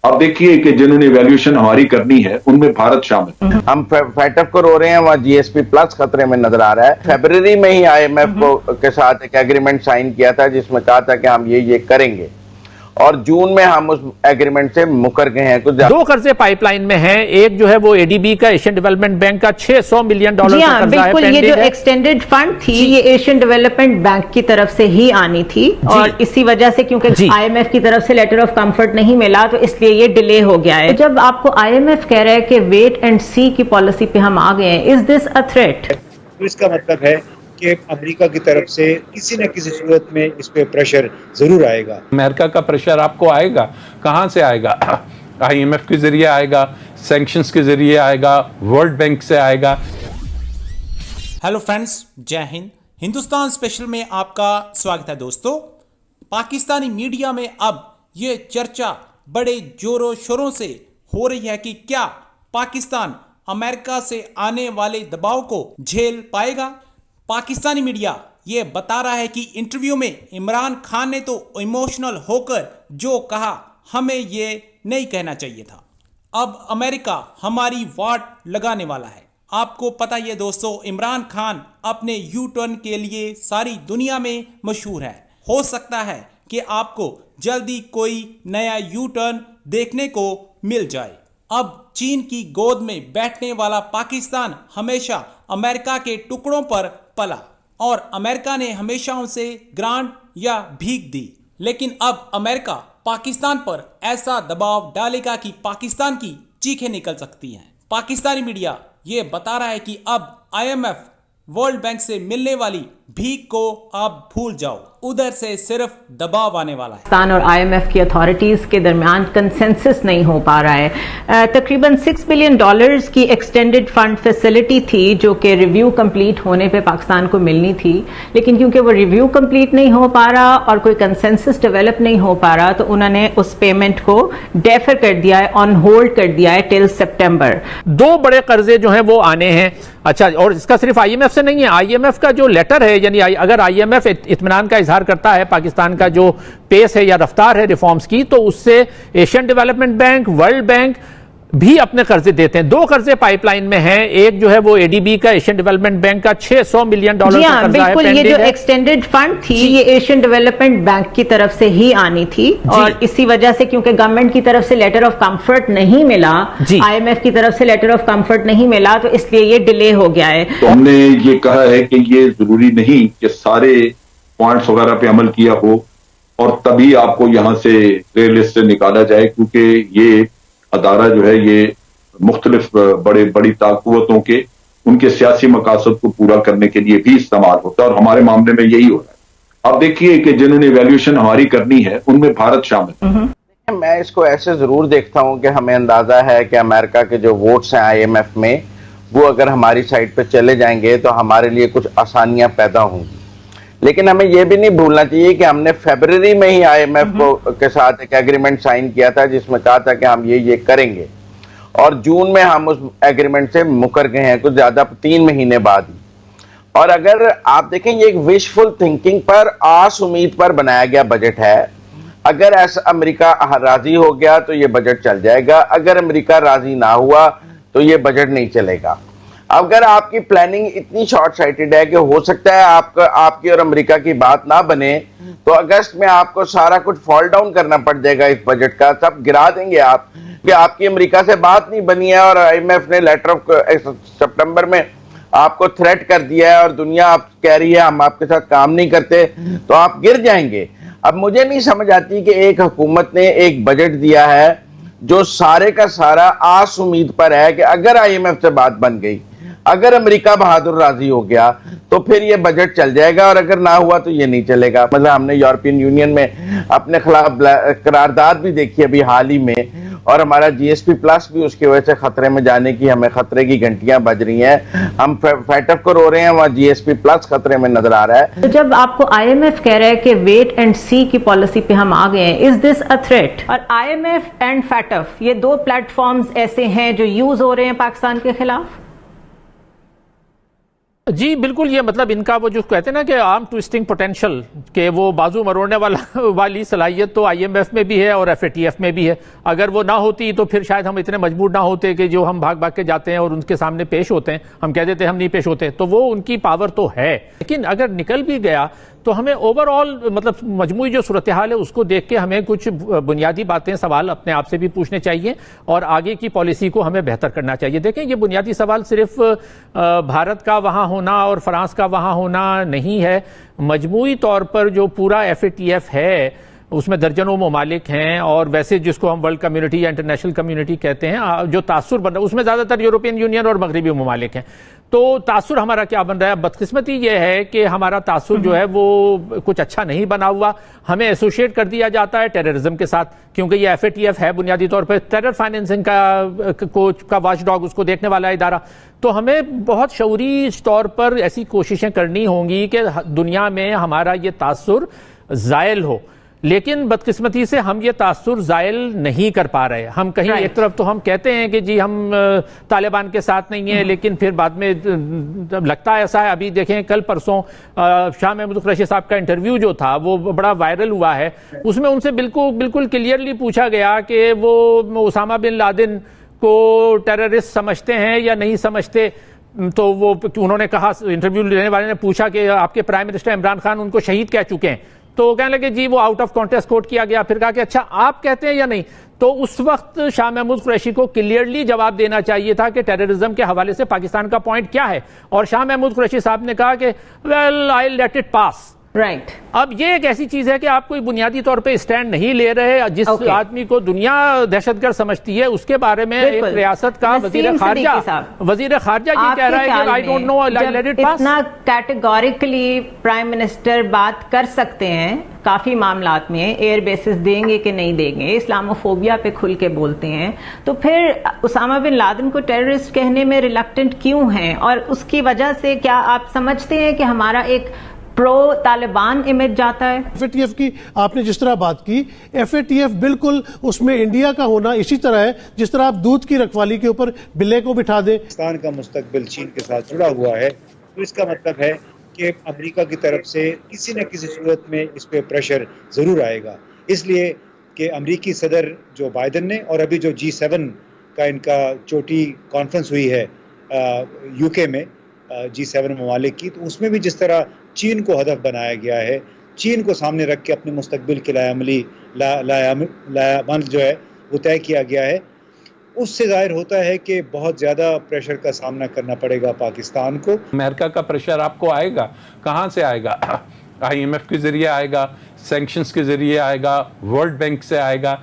अब देखिए कि जिन्होंने वैल्यूएशन हमारी करनी है उनमें भारत शामिल है। हम फैटअप को रो रहे हैं, वहाँ जीएसपी प्लस खतरे में नजर आ रहा है। फरवरी में ही आईएमएफ के साथ एक एग्रीमेंट साइन किया था जिसमें कहा था कि हम ये करेंगे, और जून में हम उस एग्रीमेंट से मुकर गए हैं। कुछ दो कर्जे पाइपलाइन में हैं। एक जो है वो एडीबी का, एशियन डेवलपमेंट बैंक का $600 मिलियन का कर्जा है, बिल्कुल। ये जो एक्सटेंडेड फंड थी ये एशियन डेवलपमेंट बैंक की तरफ से ही आनी थी, और इसी वजह से क्योंकि आईएमएफ की तरफ से लेटर ऑफ कंफर्ट नहीं मिला तो इसलिए ये डिले हो गया है। जब आपको आईएमएफ कह रहा है कि वेट एंड सी की पॉलिसी पे हम आ गए हैं, इज दिस अ थ्रेट? तो इसका मतलब है कि अमेरिका की तरफ से किसी न किसी सूरत में इस पे प्रेशर जरूर आएगा। अमेरिका का प्रेशर आपको आएगा, कहां से आएगा? आईएमएफ के जरिए आएगा, सैंक्शंस के जरिए आएगा, वर्ल्ड बैंक से आएगा। हेलो फ्रेंड्स, जय हिंद। हिंदुस्तान स्पेशल में आपका स्वागत है दोस्तों। पाकिस्तानी मीडिया में अब ये चर्चा बड़े जोरों शोरों से हो रही है कि क्या पाकिस्तान अमेरिका से आने वाले दबाव को झेल पाएगा। पाकिस्तानी मीडिया ये बता रहा है कि इंटरव्यू में इमरान खान ने तो इमोशनल होकर जो कहा हमें ये नहीं कहना चाहिए था। अब अमेरिका हमारी वाट लगाने वाला है। आपको पता ही है दोस्तों, इमरान खान अपने यू टर्न के लिए सारी दुनिया में मशहूर है। हो सकता है कि आपको जल्दी कोई नया यू टर्न देखने को मिल जाए। अब चीन की गोद में बैठने वाला पाकिस्तान हमेशा अमेरिका के टुकड़ों पर पला और अमेरिका ने हमेशा उनसे ग्रांट या भीख दी, लेकिन अब अमेरिका पाकिस्तान पर ऐसा दबाव डालेगा कि पाकिस्तान की चीखें निकल सकती हैं। पाकिस्तानी मीडिया ये बता रहा है कि अब आईएमएफ, वर्ल्ड बैंक से मिलने वाली भीख को आप भूल जाओ, उधर से सिर्फ दबाव आने वाला है। पाकिस्तान और आईएमएफ की अथॉरिटीज के दरमियान कंसेंसस नहीं हो पा रहा है। तकरीबन $6 बिलियन की एक्सटेंडेड फंड फैसिलिटी थी जो कि रिव्यू कंप्लीट होने पे पाकिस्तान को मिलनी थी, लेकिन क्योंकि वो रिव्यू कंप्लीट नहीं हो पा रहा और कोई कंसेंसस डेवलप नहीं हो पा रहा तो उन्होंने उस पेमेंट को डेफर कर दिया है, ऑन होल्ड कर दिया है टिल सितंबर। दो बड़े कर्जे जो हैं वो आने हैं। अच्छा, और इसका सिर्फ आईएमएफ से नहीं है, आईएमएफ का जो लेटर है, यानी अगर आईएमएफ इत्मीनान का इजहार करता है पाकिस्तान का जो पेस है या रफ्तार है रिफॉर्म्स की, तो उससे Asian development bank, world bank भी अपने कर्जे देते हैं। दो कर्जे पाइपलाइन में हैं। एक जो है वो एडीबी का, एशियन डेवलपमेंट बैंक का $600 मिलियन का कर्जा है, बिल्कुल। ये जो एक्सटेंडेड फंड थी ये एशियन डेवलपमेंट बैंक की तरफ से ही आनी थी, और इसी वजह से क्योंकि गवर्नमेंट की तरफ से लेटर ऑफ कंफर्ट नहीं मिला, आईएमएफ की तरफ से लेटर ऑफ कंफर्ट नहीं मिला, तो इसलिए ये डिले हो गया है। तो हमने ये कहा है कि ये जरूरी नहीं कि सारे पॉइंट्स वगैरह पे अमल किया हो और तभी आपको यहां से रेल लिस्ट से निकाला जाए, क्योंकि ये अदारा जो है ये मुख्तलिफ बड़ी ताकतों के उनके सियासी मकासद को पूरा करने के लिए भी इस्तेमाल होता है, और हमारे मामले में यही हो रहा है। अब देखिए कि जिन्होंने वैल्यूएशन हमारी करनी है उनमें भारत शामिल है। मैं इसको ऐसे जरूर देखता हूं कि हमें अंदाजा है कि अमेरिका के जो वोट्स हैं आईएमएफ में, वो अगर हमारी साइड पे चले जाएंगे तो हमारे लिए कुछ आसानियां पैदा होंगी। लेकिन हमें यह भी नहीं भूलना चाहिए कि हमने फरवरी में ही आईएमएफ के साथ एक एग्रीमेंट साइन किया था जिसमें कहा था कि हम ये करेंगे, और जून में हम उस एग्रीमेंट से मुकर गए हैं, कुछ ज्यादा 3 महीने बाद ही। और अगर आप देखें ये एक विशफुल थिंकिंग पर, आस उम्मीद पर बनाया गया बजट है। अगर ऐसा अमेरिका राजी हो गया तो ये बजट चल जाएगा, अगर अमेरिका राजी ना हुआ तो ये बजट नहीं चलेगा। अगर आपकी प्लानिंग इतनी शॉर्ट साइटेड है कि हो सकता है आपकी और अमेरिका की बात ना बने, तो अगस्त में आपको सारा कुछ फॉल डाउन करना पड़ जाएगा इस बजट का, सब गिरा देंगे आप कि आपकी अमेरिका से बात नहीं बनी है और आईएमएफ ने लेटर ऑफ सितंबर में आपको थ्रेट कर दिया है और दुनिया आप कह रही है हम आपके साथ काम नहीं करते, तो आप गिर जाएंगे। अब मुझे नहीं समझ आती कि एक हुकूमत ने एक बजट दिया है जो सारे का सारा आस उम्मीद पर है कि अगर आईएमएफ से बात बन गई, अगर अमेरिका बहादुर राजी हो गया तो फिर ये बजट चल जाएगा, और अगर ना हुआ तो ये नहीं चलेगा। मतलब हमने यूरोपियन यूनियन में अपने खिलाफ करारदाद भी देखी अभी हाल ही में, और हमारा जीएसपी प्लस भी उसकी वजह से खतरे में जाने की हमें खतरे की घंटियां बज रही हैं। हम फैटअप को रो रहे हैं, वहाँ जीएसपी प्लस खतरे में नजर आ रहा है। तो जब आपको आईएमएफ कह रहा है कि वेट एंड सी की पॉलिसी पे हम आ गए हैं, इज दिस अ थ्रेट? और आईएमएफ एंड फैटअप ये दो प्लेटफॉर्म्स ऐसे हैं जो यूज हो रहे हैं पाकिस्तान के खिलाफ। जी बिल्कुल, ये मतलब इनका वो जो कहते हैं ना कि आर्म ट्विस्टिंग पोटेंशियल, के वो बाजू मरोड़ने वाली सलाहियत तो आईएमएफ में भी है और एफएटीएफ में भी है। अगर वो ना होती तो फिर शायद हम इतने मजबूर ना होते कि जो हम भाग भाग के जाते हैं और उनके सामने पेश होते हैं, हम कह देते हैं हम नहीं पेश होते। तो वो उनकी पावर तो है, लेकिन अगर निकल भी गया तो हमें ओवरऑल मतलब मजमूई जो सूरत हाल है उसको देख के हमें कुछ बुनियादी बातें, सवाल अपने आप से भी पूछने चाहिए और आगे की पॉलिसी को हमें बेहतर करना चाहिए। देखें, ये बुनियादी सवाल सिर्फ भारत का वहाँ होना और फ्रांस का वहाँ होना नहीं है। मजमूई तौर पर जो पूरा एफएटीएफ है उसमें दर्जनों ममालिक हैं और वैसे जिसको हम वर्ल्ड कम्युनिटी या इंटरनेशनल कम्युनिटी कहते हैं, जो तासुर बन रहा है उसमें ज़्यादातर यूरोपियन यूनियन और मगरबी ममालिक हैं। तो तासुर हमारा क्या बन रहा है? बदकिस्मती ये है कि हमारा तासुर जो है वो कुछ अच्छा नहीं बना हुआ। हमें एसोसिएट कर दिया जाता है टेररिज्म के साथ, क्योंकि ये एफएटीएफ है बुनियादी तौर पर टेरर फाइनेंसिंग का वॉचडॉग, उसको देखने वाला इदारा। तो हमें बहुत शऊरी तौर पर ऐसी कोशिशें करनी होंगी कि दुनिया में हमारा ये तासुर ज़ायल हो, लेकिन बदकिस्मती से हम ये तासुर ज़ायल नहीं कर पा रहे। हम कहीं एक तरफ तो हम कहते हैं कि जी हम तालिबान के साथ नहीं है, लेकिन फिर बाद में लगता है ऐसा है। अभी देखें, कल परसों शाह महमूद कुरैशी साहब का इंटरव्यू जो था वो बड़ा वायरल हुआ है। उसमें उनसे बिल्कुल क्लियरली पूछा गया कि वो उसामा बिन लादेन को टेररिस्ट समझते हैं या नहीं समझते। तो वो उन्होंने कहा, इंटरव्यू लेने वाले ने पूछा कि आपके प्राइम मिनिस्टर इमरान खान उनको शहीद कह चुके हैं। तो कहने लगे जी वो आउट ऑफ कॉन्टेक्स्ट कोट किया गया। फिर कहा कि अच्छा आप कहते हैं या नहीं। तो उस वक्त शाह महमूद कुरैशी को क्लियरली जवाब देना चाहिए था कि टेररिज्म के हवाले से पाकिस्तान का पॉइंट क्या है। और शाह महमूद कुरैशी साहब ने कहा कि well I let it pass. Right. अब ये एक ऐसी चीज है कि आप कोई बुनियादी तौर पे स्टैंड नहीं ले रहे। जिस आदमी को दुनिया दहशतगर्द समझती है उसके बारे में एक रियासत का वजीर खारजा ये कह रहा है कि I don't know, let it pass. इतना कैटेगोरिकली प्राइम मिनिस्टर बात कर सकते हैं काफी मामलात में, एयर बेसिस देंगे कि नहीं देंगे, इस्लामोफोबिया पे खुल के बोलते हैं, तो फिर उसामा बिन लादेन को टेररिस्ट कहने में रिलक्टेंट क्यों हैं? और उसकी वजह से क्या आप समझते हैं कि हमारा एक प्रो तालिबान इमेज जाता है? एफएटीएफ की आपने जिस तरह बात की, एफएटीएफ बिल्कुल उसमें इंडिया का होना इसी तरह है जिस तरह आप दूध की रखवाली के ऊपर बिल्ले को बिठा दें। पाकिस्तान का मुस्तकबिल चीन के साथ जुड़ा हुआ है, तो इसका मतलब है कि अमेरिका की तरफ से किसी न किसी सूरत में इस पर प्रेशर ज़रूर आएगा। इसलिए कि अमेरिकी सदर जो बाइडन ने और अभी जो G7 का इनका चोटी कॉन्फ्रेंस हुई है यूके में G7 ममालिक की, तो उसमें भी जिस तरह चीन को हदफ बनाया गया है, चीन को सामने रख के अपने मुस्तकबिल के लायामल जो है वो तय किया गया है, उससे जाहिर होता है कि बहुत ज़्यादा प्रेशर का सामना करना पड़ेगा पाकिस्तान को। अमेरिका का प्रेशर आपको आएगा, कहाँ से आएगा? IMF के जरिए आएगा, सैंक्शंस के जरिए आएगा, वर्ल्ड बैंक से आएगा।